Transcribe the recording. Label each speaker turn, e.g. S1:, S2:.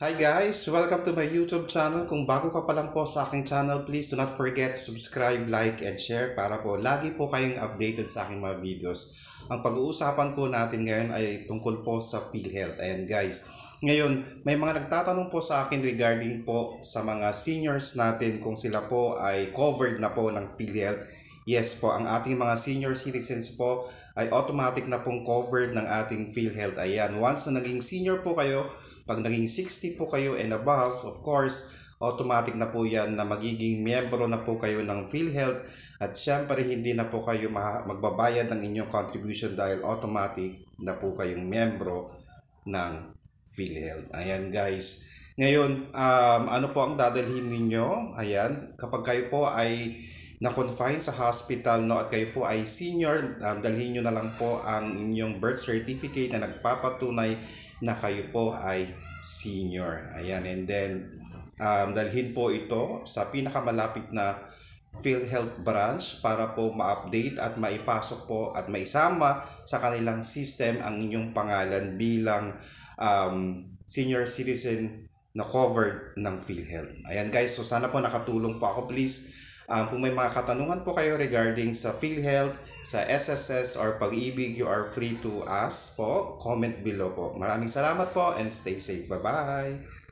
S1: Hi guys! Welcome to my YouTube channel. Kung bago ka pa lang po sa aking channel, please do not forget to subscribe, like, and share para po lagi po kayong updated sa aking mga videos. Ang pag-uusapan po natin ngayon ay tungkol po sa PhilHealth. Ayan guys, ngayon may mga nagtatanong po sa akin regarding po sa mga seniors natin kung sila po ay covered na po ng PhilHealth. Yes po, ang ating mga senior citizens po ay automatic na pong covered ng ating PhilHealth. Ayan, once na naging senior po kayo, pag naging 60 po kayo and above, of course, automatic na po yan na magiging miyembro na po kayo ng PhilHealth at syempre hindi na po kayo magbabayad ng inyong contribution dahil automatic na po kayong miyembro ng PhilHealth. Ayan guys. Ngayon, ano po ang dadalhin ninyo? Ayan, kapag kayo po ay na-confine sa hospital, no, at kayo po ay senior, dalhin nyo na lang po ang inyong birth certificate na nagpapatunay na kayo po ay senior. Ayan, and then dalhin po ito sa pinakamalapit na PhilHealth branch para po ma-update at maipasok po at maisama sa kanilang system ang inyong pangalan bilang senior citizen na covered ng PhilHealth. Ayan guys, so sana po nakatulong po ako. Please, kung may mga katanungan po kayo regarding sa PhilHealth, sa SSS, or Pag-ibig, you are free to ask po. Comment below po. Maraming salamat po and stay safe. Bye-bye!